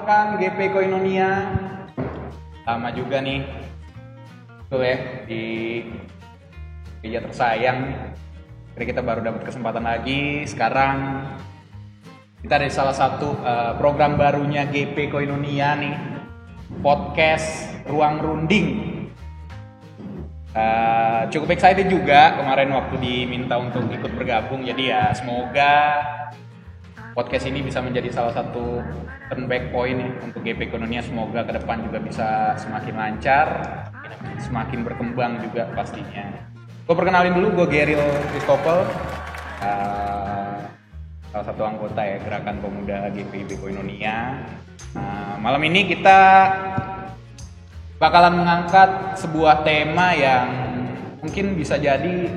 rekan GP Koinonia. Lama juga nih, betul ya, di meja tersayang. Jadi kita baru dapat kesempatan lagi. Sekarang kita ada di salah satu program barunya GP Koinonia nih, podcast Ruang Runding. Cukup excited juga kemarin waktu diminta untuk ikut bergabung. Jadi ya semoga podcast ini bisa menjadi salah satu turn back point ya untuk GP Koinonia. Semoga ke depan juga bisa semakin lancar, semakin berkembang juga pastinya. Gue perkenalin dulu, gue Geril Christopher, salah satu anggota ya Gerakan Pemuda GP Koinonia. Malam ini kita bakalan mengangkat sebuah tema yang mungkin bisa jadi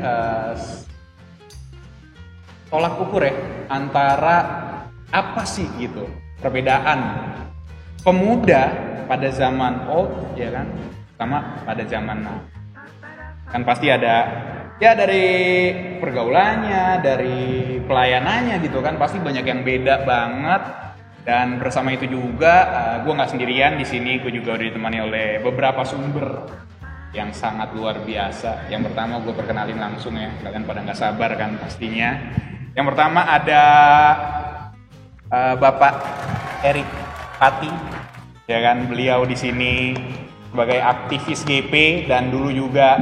tolak ukur ya antara apa sih gitu perbedaan pemuda pada zaman old ya kan sama pada zaman now. Kan pasti ada ya dari pergaulannya, dari pelayanannya gitu kan, pasti banyak yang beda banget. Dan bersama itu juga gue nggak sendirian di sini, gue juga udah ditemani oleh beberapa sumber yang sangat luar biasa. Yang pertama gue perkenalin langsung ya, kalian pada nggak sabar kan pastinya. Yang pertama ada Bapak Erik Pati, ya kan, beliau di sini sebagai aktivis GP dan dulu juga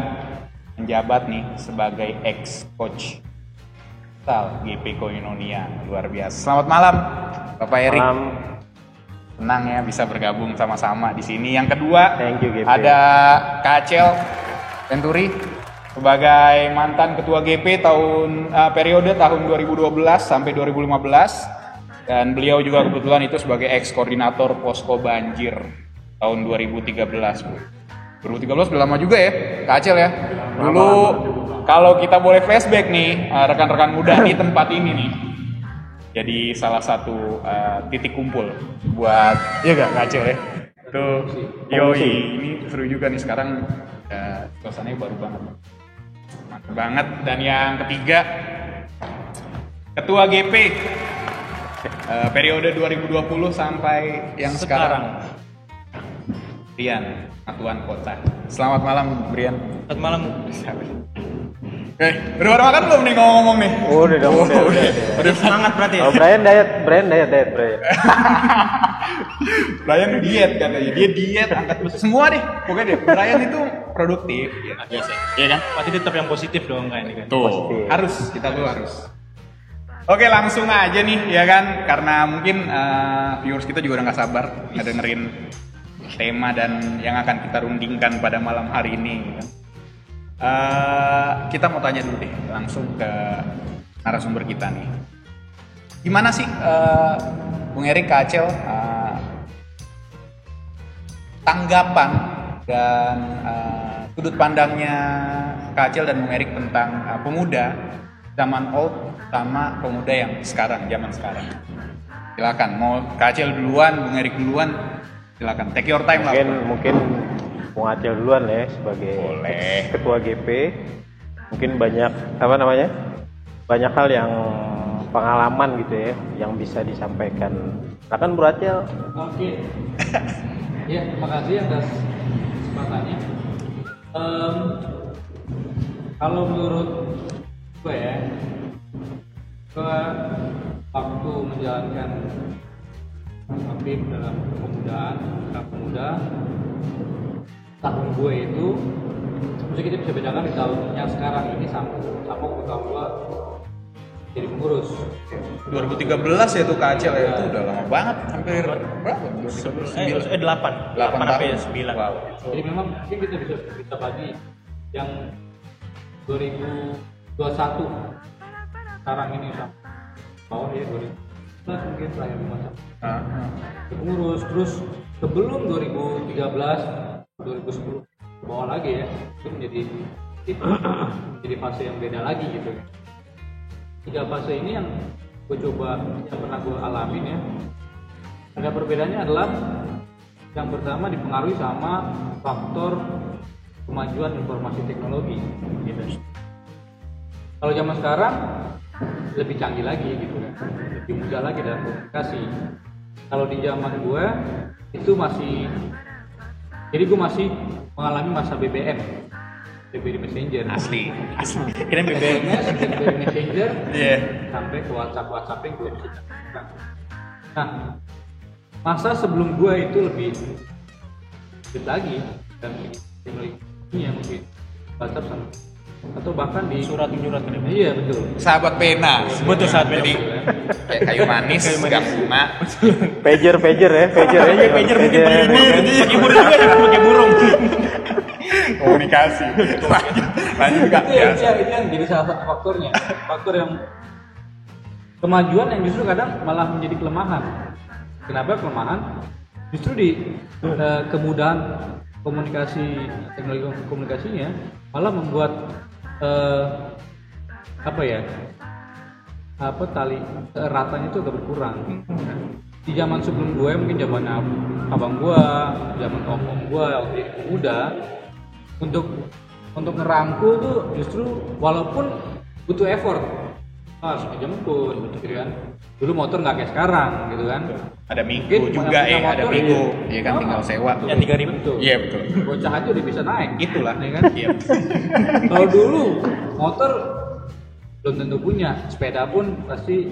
menjabat nih sebagai ex-coach GP Koinonia, luar biasa. Selamat malam, Bapak Erik. Senang ya bisa bergabung sama-sama di sini. Yang kedua, ada Kak Acel Venturi sebagai mantan ketua GP periode tahun 2012 sampai 2015, dan beliau juga kebetulan itu sebagai ex-koordinator posko banjir tahun 2013. 2013 udah lama juga ya, Kak Acel ya. Dulu kalau kita boleh flashback nih, rekan-rekan muda di tempat ini nih, jadi salah satu titik kumpul buat, ya gak Kak Acel ya? Tuh, yoi, ini seru juga nih sekarang, suasananya baru banget. Mantap banget. Dan yang ketiga, Ketua GP periode 2020 sampai yang sekarang. Brian, Atuan Kota. Selamat malam, Brian. Selamat malam. Udah pada makan belum nih ngomong nih? Udah semangat berarti. Oh, Brian diet. Brian diet katanya. Dia diet, angkat besi semua deh. Pokoknya deh, Brian itu produktif. Ya, biasa. Iya kan? Pasti tetap yang positif dong kayak ini kan. Tuh, positif. kita harus. Oke, langsung aja nih ya kan, karena mungkin viewers kita juga udah nggak sabar ngedengerin tema dan yang akan kita rundingkan pada malam hari ini. Gitu. Kita mau tanya dulu deh langsung ke narasumber kita nih. Gimana sih Bung Erik, Kak Acel, tanggapan dan sudut pandangnya Kak Acel dan Bung Erik tentang pemuda zaman old sama pemuda yang sekarang, zaman sekarang. Silakan, mau Kak Acel duluan, Bung Erik duluan, silakan. Take your time lah. Mungkin Bung Acel duluan ya sebagai ketua GP. Mungkin banyak banyak hal yang pengalaman gitu ya yang bisa disampaikan. Silakan Bung Acel. Oke. Ya, terima kasih atas kesempatannya. Kalau menurut gue ya, waktu menjalankan aktif dalam kepemudaan, tahun gue itu, mesti kita bisa bedakan di tahun yang sekarang ini sama tahun gue jadi pengurus. 2013 ya tuh Kak Acel ya, itu udah lama banget, hampir berapa? 8 sampai 9. Wow. Jadi memang mungkin kita bagi yang 2021 sekarang ini sama bawah ya 2011 mungkin terakhir macam pengurus. Terus sebelum 2013 2010 bawah lagi ya, itu menjadi fase yang beda lagi gitu. 3 fase ini yang pernah gue alamin ya. Ada perbedaannya adalah yang pertama dipengaruhi sama faktor kemajuan informasi teknologi gitu. Kalau zaman sekarang lebih canggih lagi gitu kan, lebih mudah lagi dalam komunikasi. Kalau di zaman gue itu masih, jadi gue masih mengalami masa BBM Messenger. Asli. Kira BBM. BlackBerry Messenger, Iya. sampai ke WhatsApp yang gue bisa. Nah, masa sebelum gue itu lebih sedikit lagi dan teknologinya mungkin WhatsApp sama atau bahkan di surat menyurat kan. iya betul. Sahabat pena. Betul, sahabat Jadi kayak kayu manis, gak guna. Pager ya, pager Pager mungkin pakai burung juga ya, pakai burung. Komunikasi. Lanjut Kak. Itu yang jadi salah satu faktornya. Faktor yang kemajuan yang justru kadang malah menjadi kelemahan. Kenapa kelemahan? Justru di kemudahan komunikasi, teknologi komunikasinya malah membuat tali ratanya itu agak berkurang. Di zaman sebelum gue, mungkin zaman abang gue, zaman om gue waktu muda, untuk ngerangkul tuh justru walaupun butuh effort, harus ngejemput, gitu kan. Dulu motor nggak kayak sekarang, gitu kan. Ada Minggu juga ada motor, Minggu. Iya kan tinggal sewa. Yang 3.000. Betul. Iya betul. Bocah aja udah bisa naik. Itulah. Ya kan? Iya. Kalau dulu motor belum tentu punya, sepeda pun pasti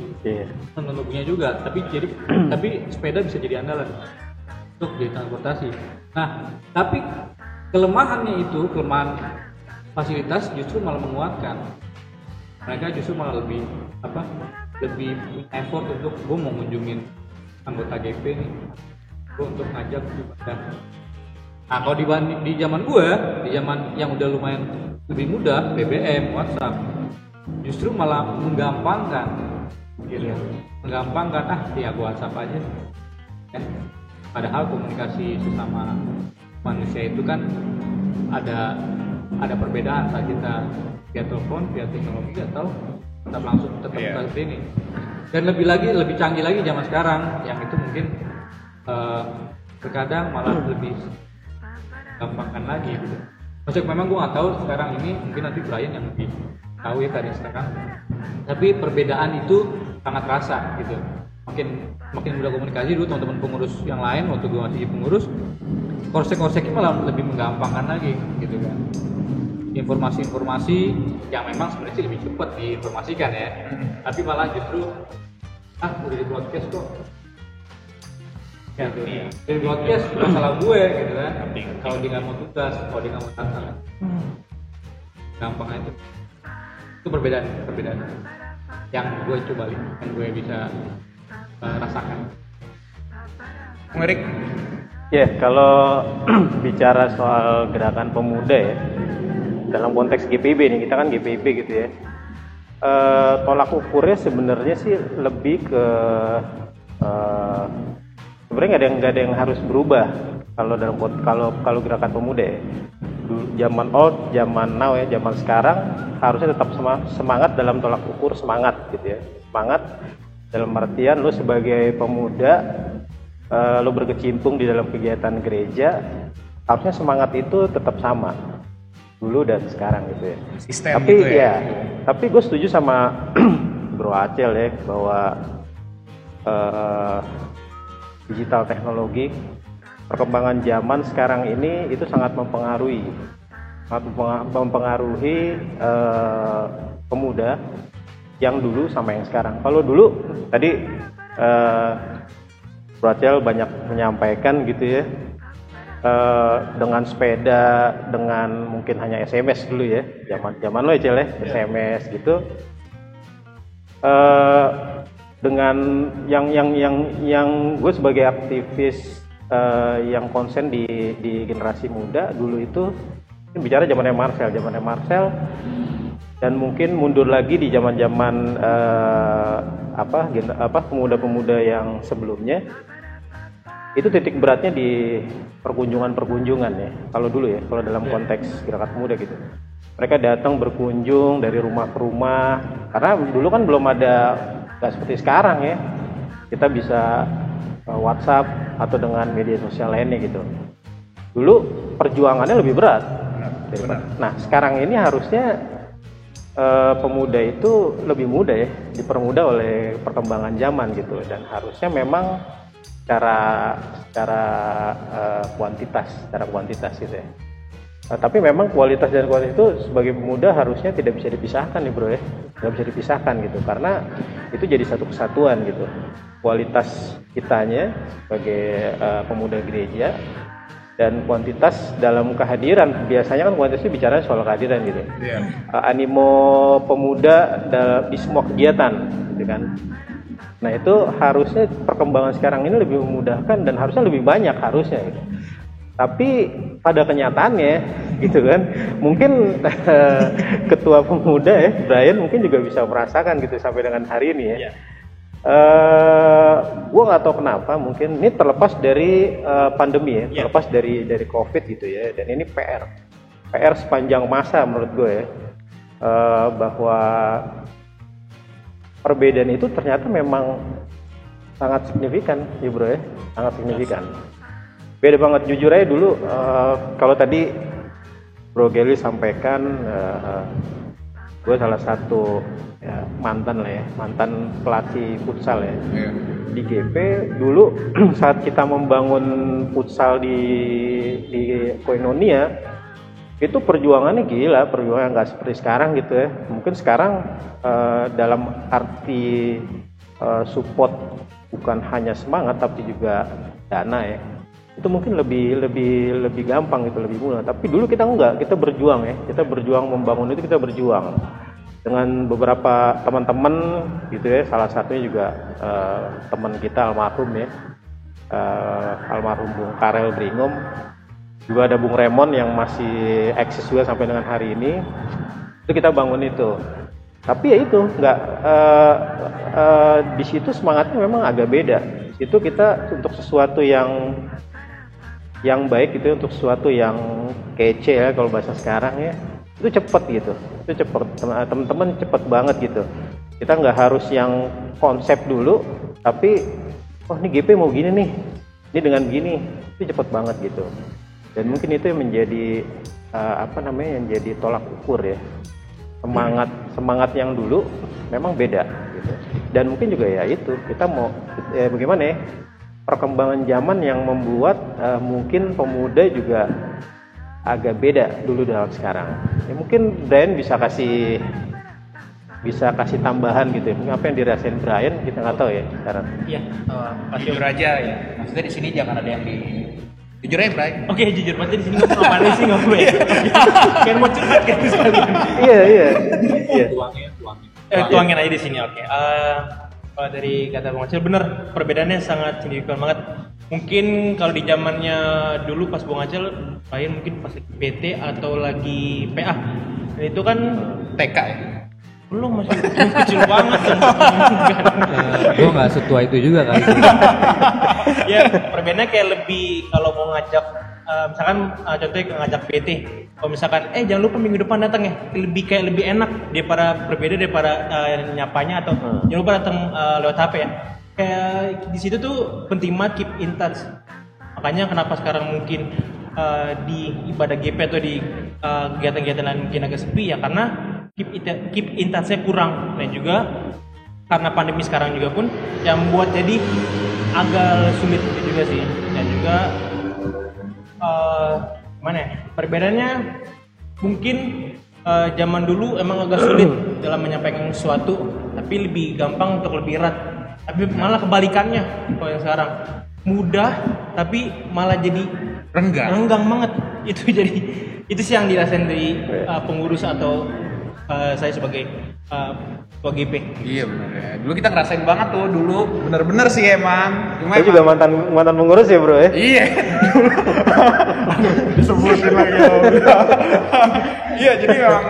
belum tentu punya juga. Tapi sepeda bisa jadi andalan untuk jadi transportasi. Nah, tapi kelemahan fasilitas justru malah menguatkan. Mereka justru malah lebih effort untuk gue mau ngunjungin anggota GP nih, gue untuk ngajak ibadah. Nah, kalau di zaman gue, di zaman yang udah lumayan lebih mudah, BBM, WhatsApp, justru malah menggampangkan, gitu. Menggampangkan, ya gue WhatsApp aja. Padahal komunikasi sesama manusia itu kan ada perbedaan saat kita via telepon, via teknologi atau tetap langsung seperti ini. Dan lebih canggih lagi zaman sekarang, yang itu mungkin terkadang malah lebih gampangkan lagi gitu. Maksudnya memang gue nggak tahu sekarang ini, mungkin nanti Brian yang lebih tahu ya tadi sekarang. Tapi perbedaan itu sangat terasa gitu. Makin mudah komunikasi dulu teman-teman pengurus yang lain waktu gue masih pengurus, korsek-korseknya malah lebih menggampangkan lagi gitu kan. Informasi-informasi yang memang sebenarnya lebih cepat diinformasikan ya, tapi malah justru udah di broadcast kok. Ya, dari broadcast udah salah gue gitu kan. Kalau dia nggak mau tugas, kalau dia nggak mau tata kan, gampang aja. Itu perbedaan yang gue coba lihat, yang gue bisa rasakan. Erik. Ya, kalau bicara soal gerakan pemuda ya, dalam konteks GPIB nih, kita kan GPIB gitu ya. Tolak ukurnya sebenarnya sih lebih ke sebenarnya nggak ada yang harus berubah kalau gerakan pemuda ya. Zaman old, zaman now ya, zaman sekarang harusnya tetap semangat dalam tolak ukur semangat gitu ya. Semangat dalam artian lo sebagai pemuda, lo berkecimpung di dalam kegiatan gereja, harusnya semangat itu tetap sama dulu dan sekarang gitu ya. Sistem tapi gitu ya. Tapi gue setuju sama Bro Acel ya, bahwa digital teknologi, perkembangan zaman sekarang ini itu sangat mempengaruhi pemuda yang dulu sama yang sekarang. Kalau dulu tadi Bro Acel banyak menyampaikan gitu ya, dengan sepeda, dengan mungkin hanya SMS dulu ya, zaman lo Acel ya, SMS gitu, dengan yang gue sebagai aktivis yang konsen di generasi muda dulu itu, bicara zamannya Marcel dan mungkin mundur lagi di zaman pemuda-pemuda yang sebelumnya, itu titik beratnya di perkunjungan ya. Kalau dulu ya, kalau dalam konteks gerakan pemuda gitu, mereka datang berkunjung dari rumah ke rumah, karena dulu kan belum ada, nggak seperti sekarang ya, kita bisa WhatsApp atau dengan media sosial lainnya gitu. Dulu perjuangannya lebih berat. Nah sekarang ini harusnya pemuda itu lebih mudah ya, dipermudah oleh perkembangan zaman gitu, dan harusnya memang secara kuantitas gitu ya. Tapi memang kualitas dan kualitas itu sebagai pemuda harusnya tidak bisa dipisahkan nih bro ya, nggak bisa dipisahkan gitu, karena itu jadi satu kesatuan gitu. Kualitas kitanya sebagai pemuda gereja dan kuantitas dalam kehadiran, biasanya kan kuantitas itu bicara soal kehadiran gitu. Animo pemuda di semua kegiatan gitu kan. Nah itu harusnya perkembangan sekarang ini lebih memudahkan dan harusnya lebih banyak harusnya gitu. Tapi pada kenyataannya gitu kan, mungkin ketua pemuda ya Brian mungkin juga bisa merasakan gitu sampai dengan hari ini ya. Gue nggak tahu kenapa, mungkin ini terlepas dari pandemi ya, terlepas dari COVID gitu ya, dan ini PR sepanjang masa menurut gue ya, bahwa perbedaan itu ternyata memang sangat signifikan ya bro ya, sangat signifikan. Beda banget, jujur aja dulu kalau tadi Bro Geli sampaikan gue salah satu ya, mantan pelatih futsal ya di GP dulu. Saat kita membangun futsal di Koinonia itu perjuangannya gila, perjuangan nggak seperti sekarang gitu ya. Mungkin sekarang dalam arti support bukan hanya semangat tapi juga dana ya, itu mungkin lebih gampang gitu, lebih mudah. Tapi dulu kita enggak, kita berjuang ya, kita berjuang membangun itu, kita berjuang dengan beberapa teman-teman gitu ya. Salah satunya juga teman kita almarhum ya, almarhum Bung Karel Bringom, juga ada Bung Remon yang masih eksis juga sampai dengan hari ini. Itu kita bangun itu. Tapi ya itu enggak, di situ semangatnya memang agak beda. Di situ kita untuk sesuatu yang baik gitu, untuk sesuatu yang kece ya kalau bahasa sekarang ya, itu cepet gitu, itu cepet, teman-teman cepet banget gitu. Kita nggak harus yang konsep dulu, tapi ini GP mau gini nih, ini dengan gini, itu cepet banget gitu. Dan mungkin itu yang menjadi yang jadi tolak ukur ya, semangat yang dulu memang beda gitu. Dan mungkin juga ya itu kita mau bagaimana ya, perkembangan zaman yang membuat mungkin pemuda juga agak beda dulu dengan sekarang. Ya, mungkin Brian bisa kasih tambahan gitu ya. Apa yang dirasain Brian kita nggak tahu ya sekarang. Iya, jujur aja ya. Maksudnya di sini jangan ada yang jujur aja Brian. Oke, jujur aja di sini ngomong apa sih nggak gue. Kayak mau curhat kan sekalian. Iya. Tuangin. Tuangin aja di sini, oke. Kalau dari kata Bang Acil bener, perbedaannya sangat signifikan banget. Mungkin kalau di zamannya dulu pas Bang Acil lain mungkin pas lagi PT atau lagi PA. Dan itu kan TK ya. belum, masih kecil banget. Gue nggak setua itu juga kali. Ya, perbedaannya kayak lebih kalau mau ngajak misalkan contohnya ngajak PT, kalau misalkan jangan lupa minggu depan datang ya, lebih enak berbeda daripada nyapanya atau jangan lupa datang lewat HP ya. Kayak di situ tuh penting banget keep in touch. Makanya kenapa sekarang mungkin di ibadah GP atau di kegiatan-kegiatan lain mungkin agak sepi ya, karena keep in touch-nya kurang. Dan juga karena pandemi sekarang juga pun yang membuat jadi agak sulit juga sih. Dan juga perbedaannya mungkin zaman dulu emang agak sulit dalam menyampaikan sesuatu, tapi lebih gampang untuk lebih erat. Tapi malah kebalikannya kalau yang sekarang mudah tapi malah jadi renggang banget. Itu sih yang dirasain dari pengurus atau saya sebagai ketua GP. Iya benar ya. Dulu kita ngerasain banget tuh dulu, bener-bener sih emang. Saya juga mantan pengurus ya bro ya. Iya. Disebutin lagi. Iya, jadi memang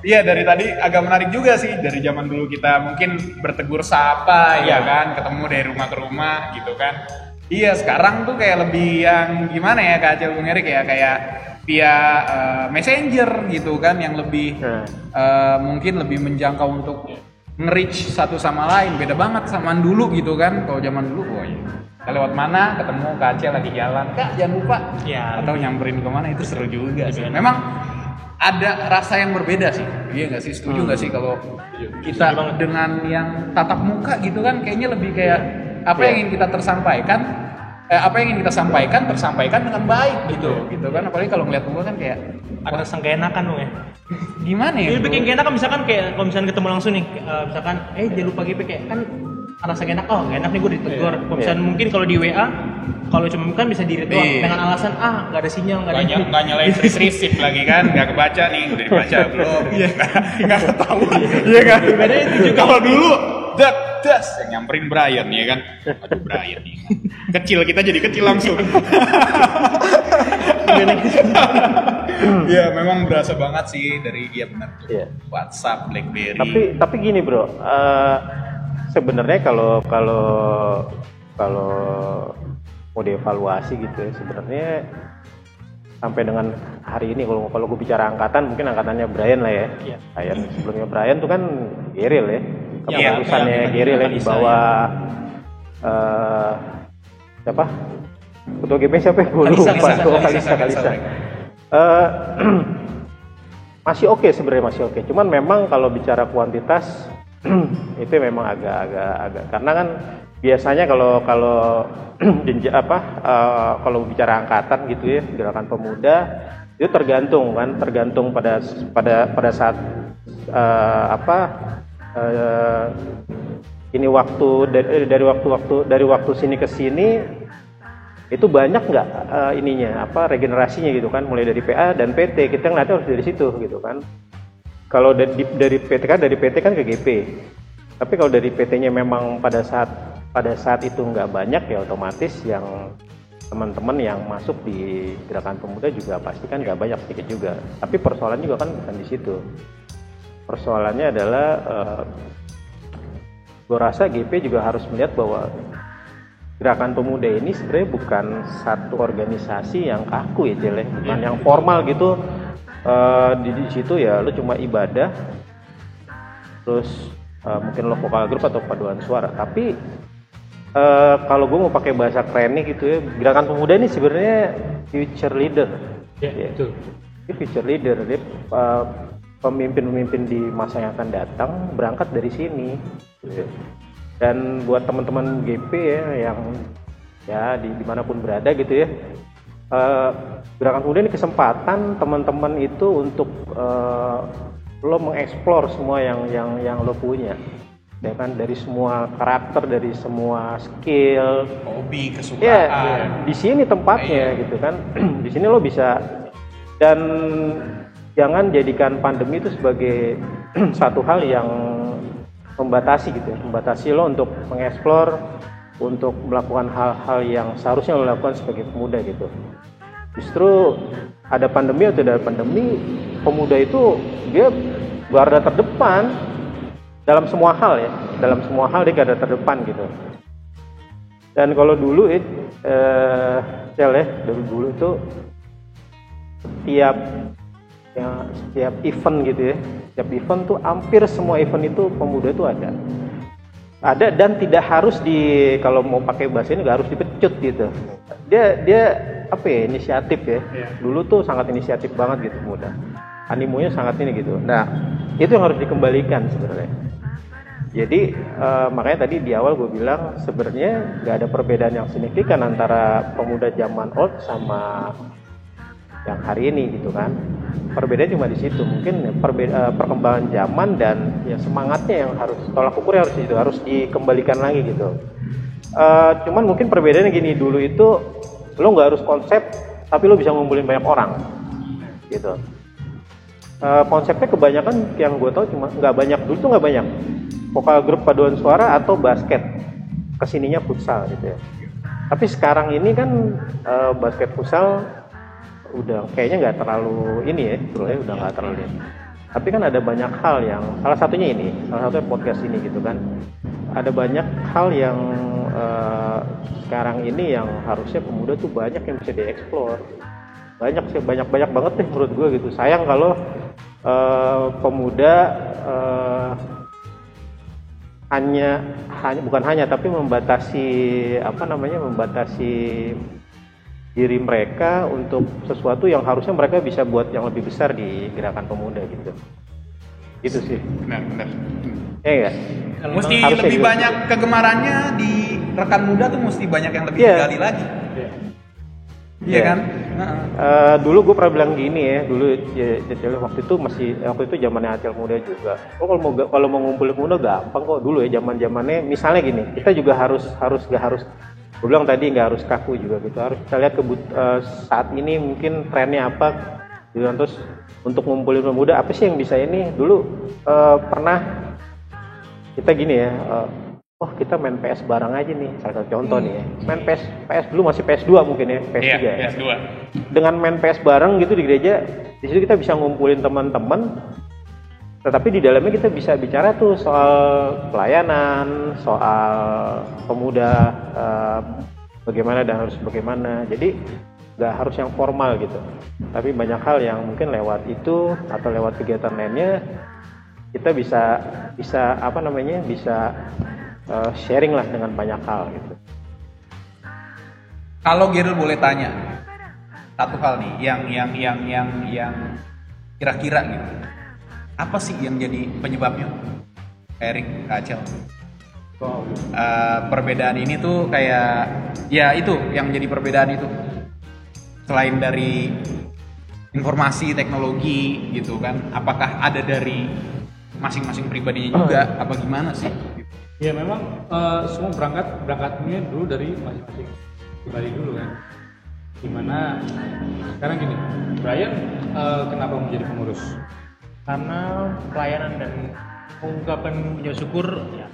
dari tadi agak menarik juga sih. Dari zaman dulu kita mungkin bertegur sapa ya kan, ketemu dari rumah ke rumah gitu kan. Iya, sekarang tuh kayak lebih yang gimana ya Kak Acil, Bung Erik ya, kayak via messenger gitu kan, yang lebih mungkin lebih menjangkau untuk nge-reach satu sama lain. Beda banget sama dulu gitu kan. Kalau zaman dulu kita lewat mana ketemu Kak Acil lagi jalan, Kak jangan lupa atau nyamperin kemana, itu seru juga sih. Memang ada rasa yang berbeda sih. Iya nggak sih, setuju nggak sih kalau kita dengan yang tatap muka gitu kan, kayaknya lebih kayak apa yang ingin kita tersampaikan apa yang ingin kita sampaikan tersampaikan dengan baik gitu kan, apalagi kalau ngeliat gue kan kayak ada rasa gak enakan dong ya. gimana ya? Jadi bikin gak enakan misalkan kayak kalau misalkan ketemu langsung nih, misalkan jangan lupa GP kayak kan rasa gak enak, gak enak nih gue ditegur. Kalau misalkan mungkin kalau di WA kalau cuma kan bisa di-read doang dengan alasan gak ada sinyal, gak nyalain receive lagi kan, gak kebaca nih, udah dibaca belum? Nggak ketahuan, iya kan? Bedanya itu juga. Kalau dulu das yang nyamperin Brian ya kan, aduh Brian nih kecil, kita jadi kecil langsung. Ya memang berasa banget sih dari benar tuh WhatsApp, BlackBerry. Tapi gini bro, sebenarnya kalau mau dievaluasi gitu ya, sebenarnya sampai dengan hari ini kalau gue bicara angkatan, mungkin angkatannya Brian lah ya. Kayak sebelumnya Brian tuh kan Geril ya. Kepengurusannya Geril ya di bawah siapa? Ketua GP siapa? Gue lupa. Kalisa. Masih oke sebenarnya, masih oke. Cuman memang kalau bicara kuantitas itu memang agak karena kan biasanya kalau kalau bicara angkatan gitu ya, gerakan pemuda itu tergantung pada saat ini waktu dari waktu sini ke sini itu banyak nggak regenerasinya gitu kan, mulai dari PA dan PT kita ngeliatnya harus dari situ gitu kan. Kalau dari PT kan ke GP, tapi kalau dari PT-nya memang pada saat itu nggak banyak ya, otomatis yang teman-teman yang masuk di gerakan pemuda juga pasti kan nggak banyak, sedikit juga. Tapi persoalan juga kan bukan di situ. Persoalannya adalah gue rasa GP juga harus melihat bahwa gerakan pemuda ini sebenarnya bukan satu organisasi yang kaku ya Jel, bukan yang formal gitu. Di situ ya lo cuma ibadah, terus mungkin lo vokal grup atau paduan suara. Tapi kalau gue mau pakai bahasa kerennya gitu ya, gerakan pemuda ini sebenarnya future leader. Betul. Ini future leader, dia pemimpin-pemimpin di masa yang akan datang berangkat dari sini. Gitu. Dan buat teman-teman GP ya yang dimanapun berada gitu ya, gerakan pemuda ini kesempatan teman-teman itu untuk lo mengeksplor semua yang lo punya, ya kan, dari semua karakter, dari semua skill, hobi, kesukaan. Ya, di sini tempatnya gitu kan. Di sini lo bisa, dan jangan jadikan pandemi itu sebagai satu hal yang membatasi gitu ya, membatasi lo untuk mengeksplor, untuk melakukan hal-hal yang seharusnya lo lakukan sebagai pemuda gitu. Justru ada pandemi atau tidak ada pandemi, pemuda itu dia garda terdepan dalam semua hal ya, dalam semua hal dia garda terdepan gitu. Dan kalau dulu dulu itu setiap event gitu ya, setiap event tuh hampir semua event itu pemuda itu ada dan tidak harus kalau mau pakai bahasa ini nggak harus dipecut gitu. Dia inisiatif ya. Dulu tuh sangat inisiatif banget gitu pemuda, animonya sangat ini gitu. Nah itu yang harus dikembalikan sebenarnya. Jadi makanya tadi di awal gue bilang sebenarnya nggak ada perbedaan yang signifikan antara pemuda zaman old sama yang hari ini gitu kan. Perbedaan cuma di situ, mungkin perkembangan zaman dan ya semangatnya yang harus, tolak ukurnya harus dikembalikan lagi gitu. Cuman mungkin perbedaannya gini, dulu itu lo nggak harus konsep tapi lo bisa ngumpulin banyak orang gitu. Konsepnya kebanyakan yang gue tahu cuma nggak banyak, dulu tuh nggak banyak vokal grup paduan suara atau basket, kesininya futsal gitu ya. Tapi sekarang ini kan basket futsal udah kayaknya nggak terlalu ini ya, udah nggak terlalu ini. Tapi kan ada banyak hal yang, salah satunya podcast ini gitu kan, ada banyak hal yang sekarang ini yang harusnya pemuda tuh banyak yang bisa dieksplor, banyak banget deh menurut gue gitu. Sayang kalau pemuda tapi membatasi diri mereka untuk sesuatu yang harusnya mereka bisa buat yang lebih besar di gerakan pemuda gitu. Itu sih. Benar. Ya enggak? Mesti lebih banyak kegemarannya di rekan muda tuh mesti banyak yang lebih Iya. digali lagi. Iya Iya. kan? Dulu gue pernah bilang gini ya, dulu ya, waktu itu zamannya Acil muda juga. Kalau mau ngumpulin muda gampang kok dulu ya, zamannya misalnya gini, kita juga harus gue bilang tadi nggak harus kaku juga gitu, harus kita lihat saat ini mungkin trennya apa gitu. Terus untuk ngumpulin muda apa sih yang bisa ini, dulu pernah kita gini ya, kita main PS bareng aja nih, salah satu contoh nih ya, main PS dulu masih PS2 mungkin ya, PS3 Iya, ya. PS2. Dengan main PS bareng gitu di gereja, di situ kita bisa ngumpulin teman-teman, tetapi di dalamnya kita bisa bicara tuh soal pelayanan, soal pemuda, bagaimana dan harus bagaimana. Jadi nggak harus yang formal gitu, tapi banyak hal yang mungkin lewat itu atau lewat kegiatan lainnya kita bisa sharing lah dengan banyak hal gitu. Kalau Gerald boleh tanya satu hal nih, yang kira-kira gitu, apa sih yang jadi penyebabnya, Erik, Acel? Perbedaan ini tuh kayak, ya itu yang jadi perbedaan itu, selain dari informasi teknologi gitu kan, apakah ada dari masing-masing pribadinya juga, apa gimana sih? Ya memang semua berangkatnya dulu dari masing-masing pribadi dulu kan. Gimana sekarang gini, Brian kenapa menjadi pengurus? Karena pelayanan dan ungkapan puji syukur ya,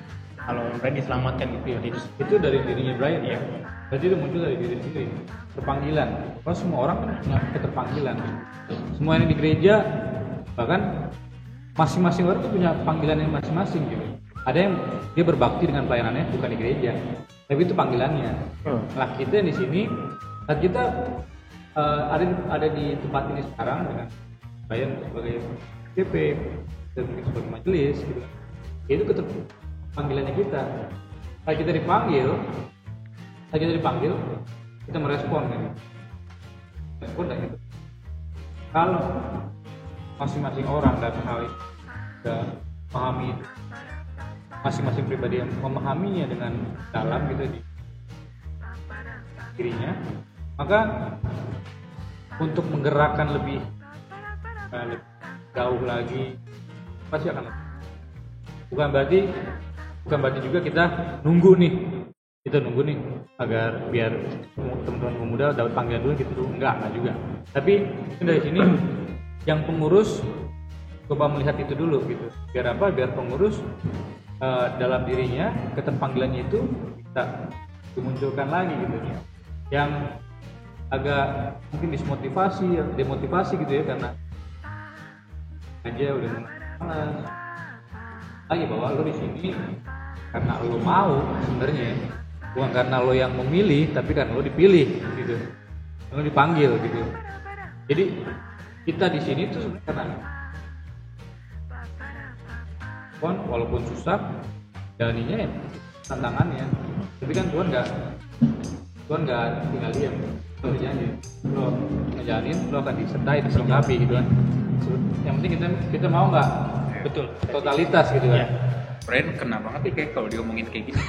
kalau Brian diselamatkan gitu ya. Itu dari dirinya Brian Iya. ya. Berarti itu muncul dari diri sendiri. Terpanggilan. Karena semua orang kan punya keterpanggilan. Semua yang di gereja, bahkan masing-masing orang tuh punya panggilan yang masing-masing gitu. Ada yang dia berbakti dengan pelayanannya bukan di gereja, tapi itu panggilannya. Nah kita di sini, saat kita ada di tempat ini sekarang dengan Brian sebagai GP dan mungkin sebagai majelis gitu, itu panggilannya kita. Saat kita dipanggil, kita merespon kan. Respon dan gitu. Kalau masing-masing orang dalam hal ini sudah memahami itu, masing-masing pribadi yang memahaminya dengan dalam gitu di dirinya, maka untuk menggerakkan lebih jauh lagi pasti akan. Bukan berarti juga kita nunggu nih agar biar teman-teman pemuda dapat panggilan dulu gitu, enggak juga. Tapi dari sini yang pengurus coba melihat itu dulu gitu. Biar apa? Biar pengurus dalam dirinya keterpanggilannya itu bisa dimunculkan lagi gitu. Yang agak mungkin demotivasi gitu ya, karena aja udah malas. Lagi bahwa lo di sini karena lo mau sebenarnya, bukan karena lo yang memilih, tapi karena lo dipilih gitu, lo dipanggil gitu. Jadi kita di sini tuh sebenarnya karena walaupun susah jalaninya ya tantangannya, tapi kan Tuhan nggak tinggal diam. Lo berjanji, lo ngejalanin, lo akan disertai, diselengkapi gitu kan. Yang penting kita mau nggak betul totalitas gitu kan. Brian kena banget nih kayak kalau diomongin kayak gini.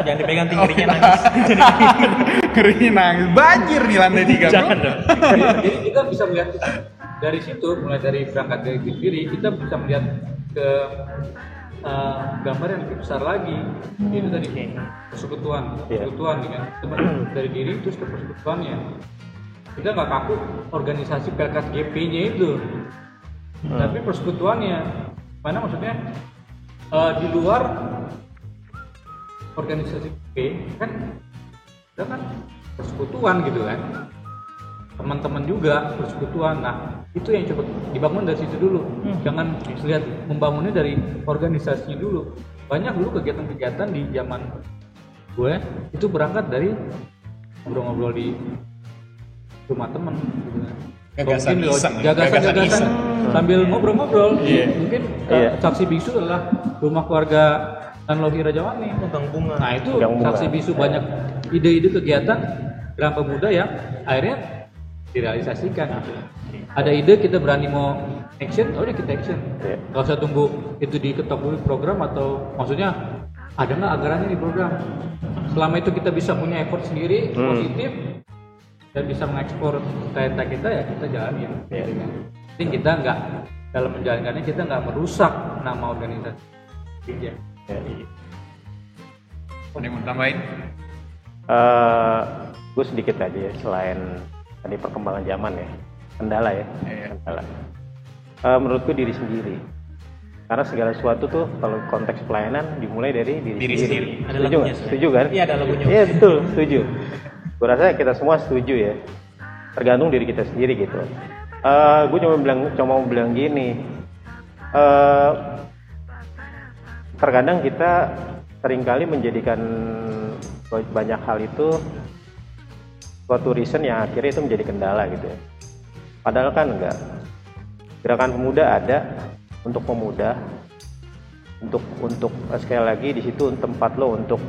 Jangan dipegang tingginya nangis. Ngerinya nangis, banjir di lantai 3 bro. Jangan dong. Jadi kita bisa melihat dari situ, mulai dari berangkat dari diri, kita bisa melihat ke gambar yang lebih besar lagi. Itu tadi persekutuan dengan dari diri terus ke persekutuannya. Kita nggak kaku organisasi Pelkas GP-nya itu, tapi persekutuannya. Mana maksudnya di luar organisasi GP kan kita kan persekutuan gitu kan. Teman-teman juga persekutuan. Nah, itu yang coba dibangun dari situ dulu. Jangan lihat membangunnya dari organisasinya dulu. Banyak dulu kegiatan-kegiatan di zaman gue itu berangkat dari ngobrol-ngobrol di rumah teman gitu kan. Gagasan sambil ngobrol-ngobrol. Mungkin saksi bisu adalah rumah keluarga Tanlohi Rajawani, Bang Bunga. Nah, itu saksi bisu banyak ide-ide kegiatan Gerakan Pemuda yang akhirnya direalisasikan gitu. Ada ide kita berani mau action, udah kita action. Gak usah tunggu itu diketok dulu program, atau maksudnya ada nggak anggarannya di program. Selama itu kita bisa punya effort sendiri positif dan bisa mengekspor data kita ya kita jalanin. Jadi kita nggak dalam menjalankannya kita nggak merusak nama organisasi. Ada yang mau tambahin? Gue sedikit aja ya, selain tadi perkembangan zaman ya, kendala ya, kendala. Menurutku diri sendiri. Karena segala sesuatu tuh kalau konteks pelayanan dimulai dari diri sendiri. Ada Setuju lagunya, nggak? Setuju kan? Iya, ada lagunya. Iya betul, setuju. Gue rasa kita semua setuju ya. Tergantung diri kita sendiri gitu. Gue cuma mau bilang gini. Terkadang kita seringkali menjadikan banyak hal itu suatu reason yang akhirnya itu menjadi kendala gitu ya. Padahal kan enggak. Gerakan pemuda ada untuk pemuda, untuk sekali lagi di situ tempat lo untuk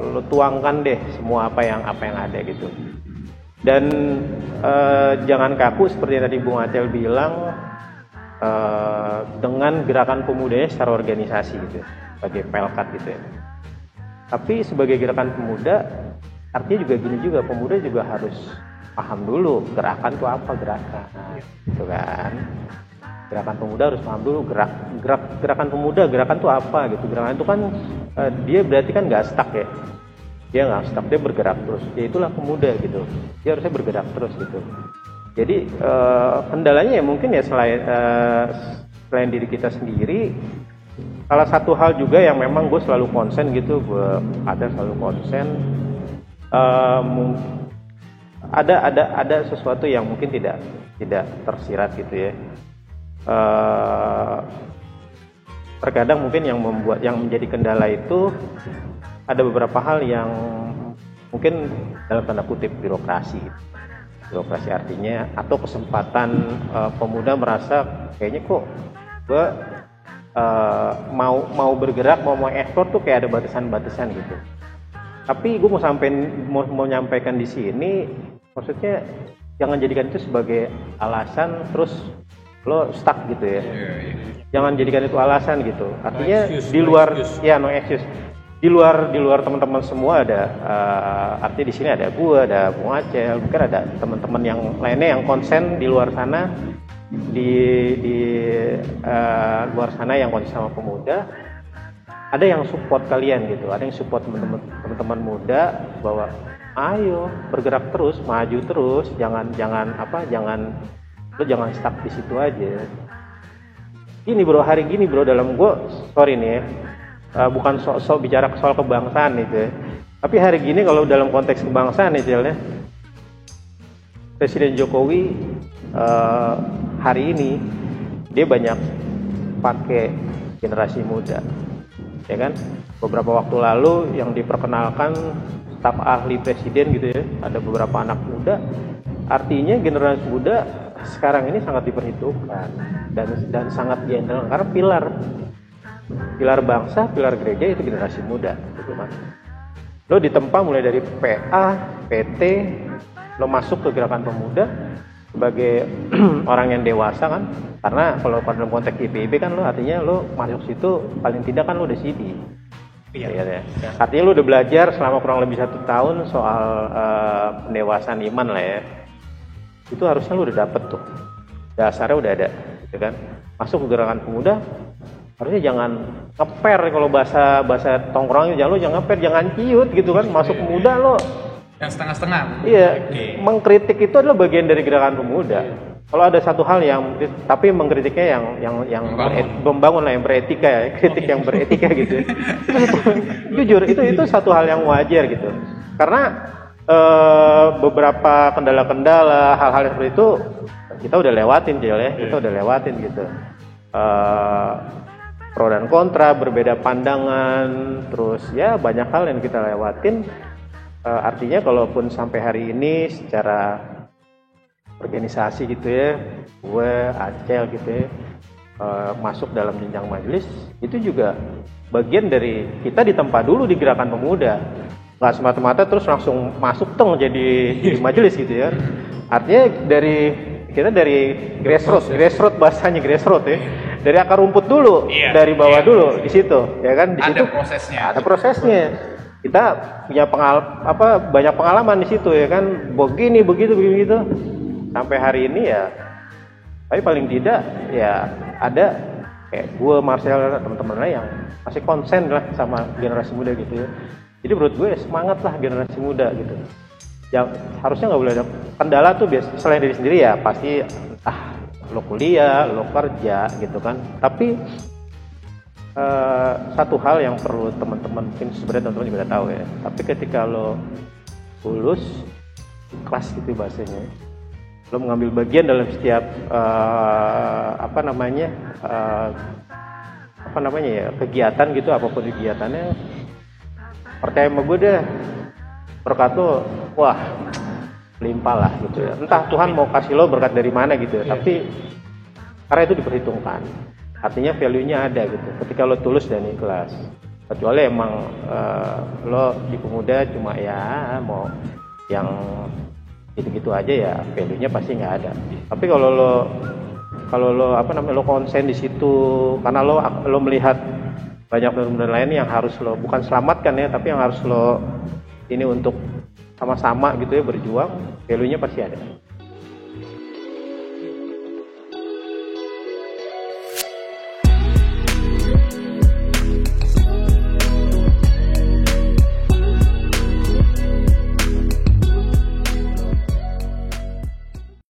lo tuangkan deh semua apa yang ada gitu. Dan jangan kaku seperti yang tadi Bung Acel bilang dengan gerakan pemudanya secara organisasi gitu, sebagai pelkat gitu ya. Tapi sebagai gerakan pemuda, artinya juga gini juga, pemuda juga harus paham dulu gerakan itu apa gerakan, gitu kan? Gerakan pemuda harus paham dulu gerakan pemuda, gerakan itu apa gitu. Gerakan itu kan dia berarti kan nggak stuck ya, dia nggak stuck, dia bergerak terus. Ya itulah pemuda gitu, dia harusnya bergerak terus gitu. Jadi kendalanya ya mungkin ya selain diri kita sendiri. Salah satu hal juga yang memang gue selalu konsen gitu, gue selalu konsen. Ada sesuatu yang mungkin tidak tersirat gitu ya. Terkadang mungkin yang menjadi kendala itu ada beberapa hal yang mungkin dalam tanda kutip birokrasi artinya, atau kesempatan pemuda merasa kayaknya kok gue mau bergerak, mau ekspor tuh kayak ada batasan-batasan gitu. Tapi gue mau nyampaikan di sini, maksudnya jangan jadikan itu sebagai alasan terus lo stuck gitu ya. Jangan jadikan itu alasan gitu. Artinya di luar no excuse. Di luar teman-teman semua ada artinya di sini ada gue, ada Bung Acel, mungkin ada teman-teman yang lainnya yang konsen di luar sana, di luar sana yang konsen sama pemuda. Ada yang support kalian gitu, ada yang support teman-teman muda bahwa ayo bergerak terus, maju terus, jangan stuck di situ aja. Hari gini bro, dalam gue sorry nih ya, bukan sok bicara soal kebangsaan itu ya. Tapi hari gini kalau dalam konteks kebangsaan nih ya, Presiden Jokowi hari ini dia banyak pakai generasi muda, ya kan? Beberapa waktu lalu yang diperkenalkan staf ahli presiden gitu ya, ada beberapa anak muda. Artinya generasi muda sekarang ini sangat diperhitungkan dan sangat diandalkan karena pilar bangsa, pilar gereja itu generasi muda, gitu kan. Lo ditempa mulai dari PA, PT, lo masuk ke gerakan pemuda sebagai orang yang dewasa kan, karena kalau dalam konteks IPIB kan lo artinya lo masuk situ paling tidak kan lo udah CD. Iya. Artinya lo udah belajar selama kurang lebih 1 tahun soal pendewasaan iman lah ya. Itu harusnya lo udah dapet tuh, dasarnya udah ada, gitu kan. Masuk ke gerakan pemuda harusnya jangan ngeper, kalau bahasa tongkrongnya jangan ngeper, jangan ciut gitu kan. Masuk pemuda lo yang setengah-setengah. Iya, mengkritik itu adalah bagian dari gerakan pemuda. Kalau ada satu hal tapi mengkritiknya yang membangun lah, yang beretika ya, kritik yang beretika gitu. Jujur itu satu hal yang wajar gitu. Karena beberapa kendala-kendala, hal-hal seperti itu kita udah lewatin kita udah lewatin gitu. Pro dan kontra, berbeda pandangan, terus ya banyak hal yang kita lewatin. Artinya kalaupun sampai hari ini secara organisasi gitu ya, gue Acel gitu ya, masuk dalam jenjang majelis, itu juga bagian dari kita ditempa dulu di gerakan pemuda, nggak semata-mata terus langsung masuk jadi majelis gitu ya. Artinya kita dari grassroots bahasanya grassroots ya, dari akar rumput dulu, Iya, dari bawah iya. dulu di situ, ya kan? Di Ada situ prosesnya. Ada prosesnya. Kita punya banyak pengalaman di situ, ya kan? Begini, begitu. Sampai hari ini ya, tapi paling tidak ya ada kayak gue, Marcel, dan teman-teman lain yang masih konsen lah sama generasi muda gitu ya. Jadi menurut gue semangat lah generasi muda gitu. Yang harusnya nggak boleh ada kendala tuh selain diri sendiri ya pasti lo kuliah, lo kerja gitu kan. Tapi satu hal yang perlu teman-teman, mungkin sebenarnya teman-teman juga tahu ya. Tapi ketika lo lulus ikhlas gitu bahasanya, lo mengambil bagian dalam setiap kegiatan gitu, apapun kegiatannya, percaya sama gue deh, berkat lo wah limpah lah gitu ya. Entah Tuhan mau kasih lo berkat dari mana gitu ya, tapi karena itu diperhitungkan, artinya value-nya ada gitu ketika lo tulus dan ikhlas. Kecuali emang lo di pemuda cuma ya mau yang gitu-gitu aja ya, value-nya pasti nggak ada. Tapi kalau lo konsen di situ karena lo melihat banyak muda lain yang harus lo bukan selamatkan ya, tapi yang harus lo ini untuk sama-sama gitu ya berjuang, value-nya pasti ada.